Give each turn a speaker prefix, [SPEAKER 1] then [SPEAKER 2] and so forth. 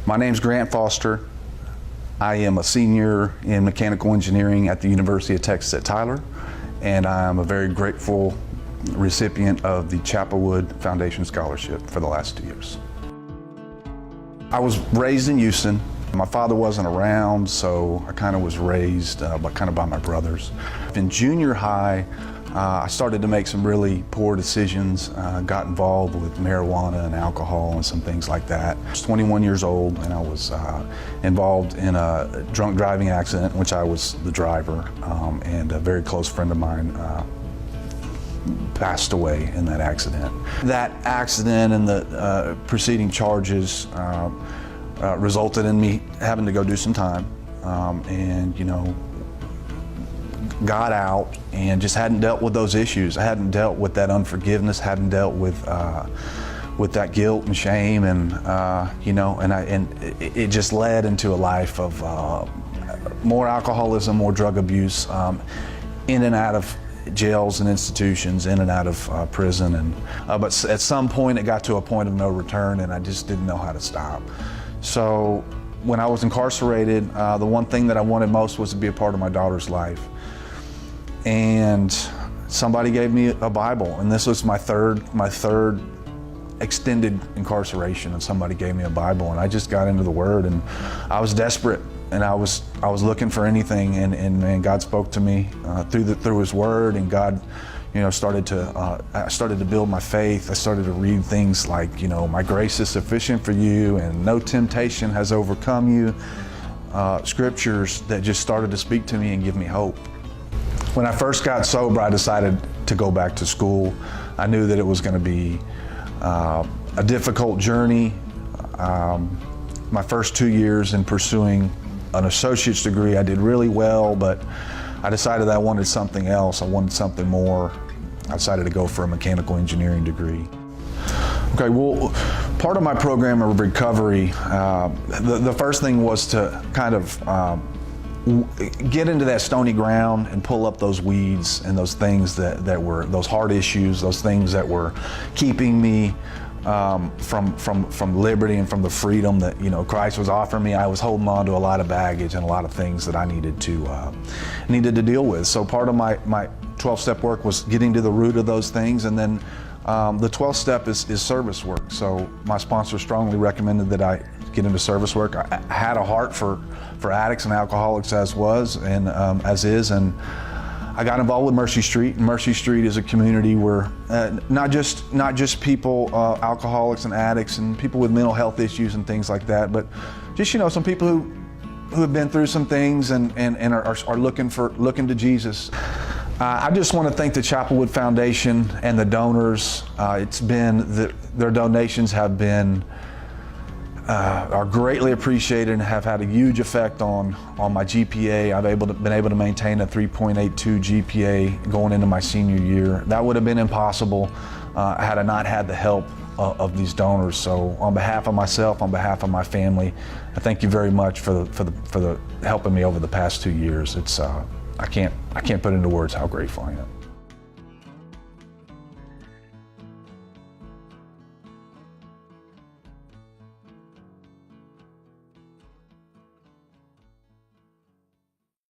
[SPEAKER 1] My name's Grant Foster. I am a senior in mechanical engineering at the University of Texas at Tyler, and I am a very grateful recipient of the Chapelwood Foundation Scholarship for the last 2 years. I was raised in Houston. My father wasn't around, so I kind of was raised by my brothers. In junior high, I started to make some really poor decisions, got involved with marijuana and alcohol and some things like that. I was 21 years old and I was involved in a drunk driving accident in which I was the driver, and a very close friend of mine passed away in that accident. That accident and the preceding charges resulted in me having to go do some time, and got out and just hadn't dealt with those issues. I hadn't dealt with that unforgiveness, hadn't dealt with that guilt and shame, and it just led into a life of more alcoholism, more drug abuse, in and out of jails and institutions, in and out of prison, and but at some point it got to a point of no return, and I just didn't know how to stop. So when I was incarcerated, the one thing that I wanted most was to be a part of my daughter's life. And somebody gave me a Bible, and this was my third extended incarceration, and somebody gave me a Bible, and I just got into the Word, and I was desperate, and I was looking for anything, and God spoke to me through His Word, and God, I started to build my faith. I started to read things like, my grace is sufficient for you, and no temptation has overcome you. Scriptures that just started to speak to me and give me hope. When I first got sober, I decided to go back to school. I knew that it was going to be a difficult journey. My first 2 years in pursuing an associate's degree, I did really well, but I decided that I wanted something else. I wanted something more. I decided to go for a mechanical engineering degree. Okay, well, part of my program of recovery, the first thing was to kind of get into that stony ground and pull up those weeds and those things that were those hard issues, those things that were keeping me from liberty and from the freedom that Christ was offering me. I was holding on to a lot of baggage and a lot of things that I needed to deal with. So part of my 12-step work was getting to the root of those things, and then the 12th step is service work. So my sponsor strongly recommended that I get into service work. I had a heart for addicts and alcoholics as is, and I got involved with Mercy Street. Mercy Street is a community where not just people, alcoholics and addicts and people with mental health issues and things like that, but just some people who have been through some things and are looking to Jesus. I just want to thank the Chapelwood Foundation and the donors. Their donations have been are greatly appreciated and have had a huge effect on my GPA. I've been able to maintain a 3.82 GPA going into my senior year. That would have been impossible had I not had the help of these donors. So on behalf of myself, on behalf of my family, I thank you very much for the helping me over the past 2 years. I can't put into words how grateful I am.